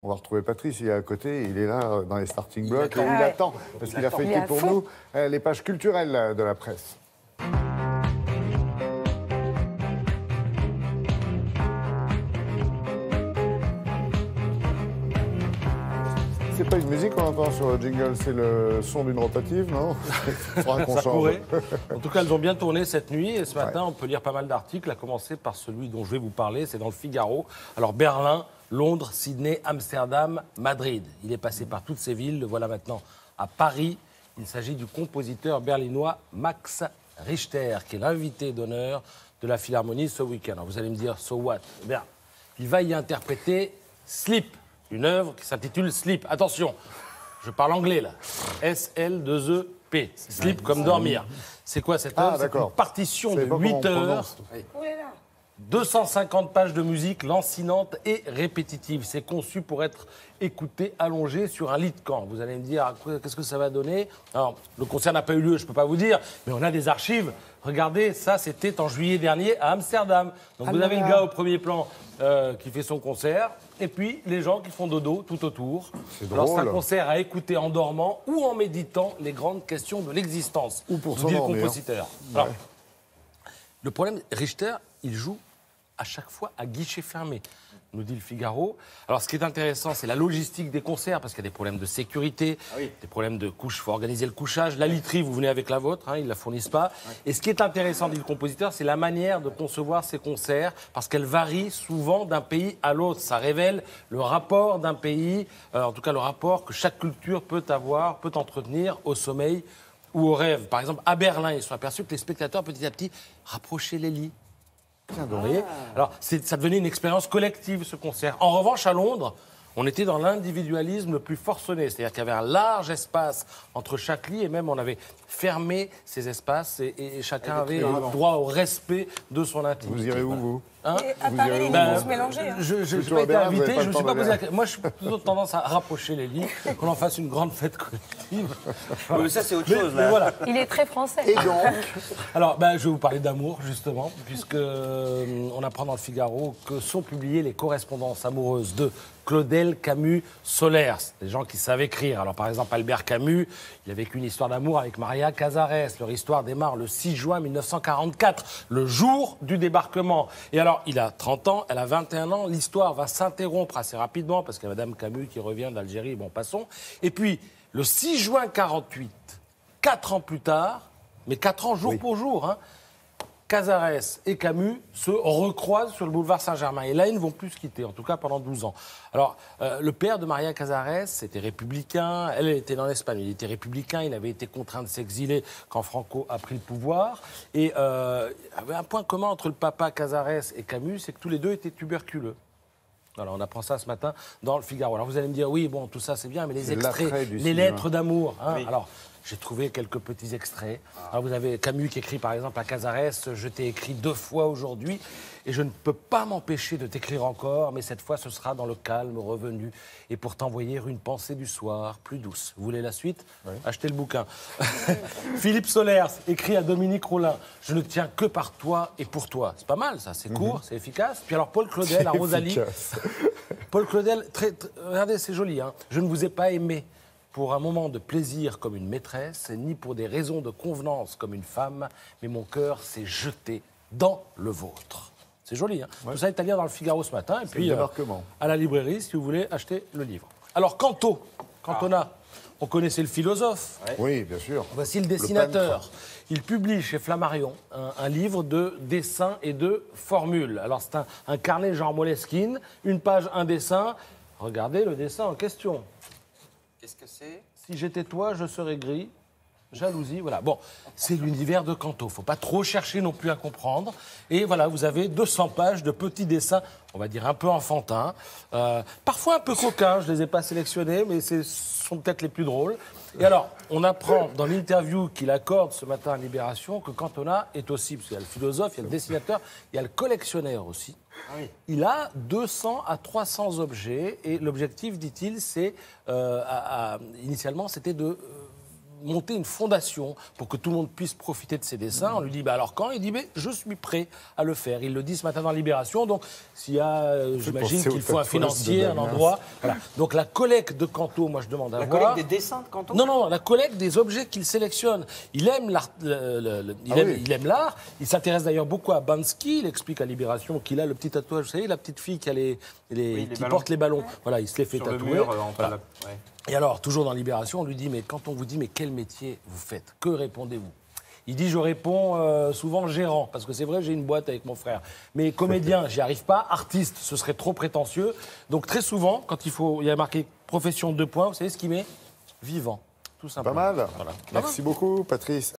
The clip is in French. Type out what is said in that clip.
On va retrouver Patrice, il est à côté, il est là dans les starting blocks, et il ouais. attend, parce qu'il a feuilleté pour nous les pages culturelles de la presse. C'est pas une musique qu'on entend sur le jingle, c'est le son d'une rotative, non? Faudra qu'on Ça change. pourrait. En tout cas, elles ont bien tourné cette nuit. Et ce matin, on peut lire pas mal d'articles, à commencer par celui dont je vais vous parler. C'est dans le Figaro. Alors, Berlin, Londres, Sydney, Amsterdam, Madrid. Il est passé par toutes ces villes. Le voilà maintenant à Paris. Il s'agit du compositeur berlinois Max Richter, qui est l'invité d'honneur de la Philharmonie ce week-end. Alors, vous allez me dire, so what? Eh bien, il va y interpréter Sleep, une œuvre qui s'intitule Sleep. Attention, je parle anglais là. S-L-2-E-P. Sleep comme dormir. C'est quoi cette œuvre? C'est une partition de 8 heures. 250 pages de musique lancinante et répétitive. C'est conçu pour être écouté allongé sur un lit de camp. Vous allez me dire, qu'est-ce que ça va donner? Alors, le concert n'a pas eu lieu, je ne peux pas vous dire, mais on a des archives. Regardez, ça, c'était en juillet dernier à Amsterdam. Donc, vous avez le gars au premier plan qui fait son concert, et puis les gens qui font dodo tout autour. Alors, c'est un concert à écouter en dormant ou en méditant les grandes questions de l'existence. Ou pour nous dit le s'endormir. compositeur. Alors, le problème, Richter, il joue à chaque fois à guichet fermé, nous dit le Figaro. Alors, ce qui est intéressant, c'est la logistique des concerts, parce qu'il y a des problèmes de sécurité, des problèmes de couche, il faut organiser le couchage. La literie, vous venez avec la vôtre, ils ne la fournissent pas. Et ce qui est intéressant, dit le compositeur, c'est la manière de concevoir ces concerts, parce qu'elle varie souvent d'un pays à l'autre. Ça révèle le rapport d'un pays, en tout cas le rapport que chaque culture peut avoir, peut entretenir au sommeil ou au rêve. Par exemple, à Berlin, ils sont aperçus que les spectateurs, petit à petit, rapprochaient les lits. Vous voyez ? Alors, ça devenait une expérience collective, ce concert. En revanche, à Londres, on était dans l'individualisme le plus forcené. C'est-à-dire qu'il y avait un large espace entre chaque lit et même on avait fermé ces espaces et chacun avait droit au respect de son intimité. Vous irez où, vous? À Paris, ils vont se mélanger. Je n'ai pas été invité, je ne me suis pas posé la question. Moi, je suis plutôt tendance à rapprocher les lits, qu'on en fasse une grande fête collective. Mais ça, c'est autre chose, là. Mais voilà. Il est très français. Et donc? Alors, je vais vous parler d'amour, justement, puisque on apprend dans le Figaro que sont publiées les correspondances amoureuses de Claudel Camus Solers, des gens qui savent écrire. Alors, par exemple, Albert Camus, il a vécu une histoire d'amour avec Maria Cazares. Leur histoire démarre le 6 juin 1944, le jour du débarquement. Et alors, il a 30 ans, elle a 21 ans. L'histoire va s'interrompre assez rapidement, parce qu'il y a Madame Camus qui revient d'Algérie. Bon, passons. Et puis, le 6 juin 48, 4 ans plus tard, mais 4 ans jour pour jour, Cazares et Camus se recroisent sur le boulevard Saint-Germain. Et là, ils ne vont plus se quitter, en tout cas pendant 12 ans. Alors, le père de Maria Cazares était républicain, elle était dans l'Espagne, il était républicain, il avait été contraint de s'exiler quand Franco a pris le pouvoir. Et il y avait un point commun entre le papa Cazares et Camus, c'est que tous les deux étaient tuberculeux. Alors, on apprend ça ce matin dans le Figaro. Alors, vous allez me dire, oui, bon, tout ça, c'est bien, mais les extraits, les lettres d'amour, Alors, j'ai trouvé quelques petits extraits. Alors, vous avez Camus qui écrit, par exemple, à Cazares, « Je t'ai écrit 2 fois aujourd'hui et je ne peux pas m'empêcher de t'écrire encore, mais cette fois, ce sera dans le calme revenu et pour t'envoyer une pensée du soir plus douce. » Vous voulez la suite? Achetez le bouquin. Philippe Solers écrit à Dominique Rollin, « Je ne tiens que par toi et pour toi. » C'est pas mal, ça. C'est court, c'est efficace. Puis alors, Paul Claudel à Rosalie. Paul Claudel, regardez, c'est joli. Je ne vous ai pas aimé pour un moment de plaisir comme une maîtresse, ni pour des raisons de convenance comme une femme, mais mon cœur s'est jeté dans le vôtre. C'est joli, Tout ça est à lire dans le Figaro ce matin, et puis à la librairie si vous voulez acheter le livre. Alors, Cantona, on connaissait le philosophe. Oui, bien sûr. Voici le dessinateur. Il publie chez Flammarion un livre de dessins et de formules. Alors, c'est un carnet genre Moleskine, une page, un dessin. Regardez le dessin en question. Qu'est-ce que c'est? Si j'étais toi, je serais gris. Jalousie, voilà. Bon, c'est l'univers de Canto. Faut pas trop chercher non plus à comprendre. Et voilà, vous avez 200 pages de petits dessins, on va dire un peu enfantins, parfois un peu coquins. Je les ai pas sélectionnés, mais ce sont peut-être les plus drôles. Et alors, on apprend dans l'interview qu'il accorde ce matin à Libération que Cantona est aussi, parce qu'il y a le philosophe, il y a le dessinateur, il y a le collectionneur aussi. Il a 200 à 300 objets et l'objectif, dit-il, c'est initialement, c'était de monter une fondation pour que tout le monde puisse profiter de ses dessins. On lui dit, alors quand? Il dit, je suis prêt à le faire. Il le dit ce matin dans Libération. Donc, s'il y a, j'imagine qu'il faut un financier, un endroit. Voilà. Donc, la collecte de Canto, moi, je demande à voir. La collecte des dessins de Canto? Non, la collecte des objets qu'il sélectionne. Il aime l'art. Il aime l'art. Il s'intéresse d'ailleurs beaucoup à Bansky. Il explique à Libération qu'il a le petit tatouage. Vous savez, la petite fille qui, qui porte les ballons. Voilà, il se les fait tatouer. Le mur, voilà. Et alors, toujours dans Libération, on lui dit, mais quand on vous dit, mais quel métier vous faites? Que répondez-vous? Il dit, je réponds souvent gérant, parce que c'est vrai, j'ai une boîte avec mon frère. Mais comédien, j'y arrive pas. Artiste, ce serait trop prétentieux. Donc très souvent, quand il y a marqué profession 2 points, vous savez ce qu'il met? Vivant, tout simplement. Pas mal. Voilà. Merci beaucoup, Patrice.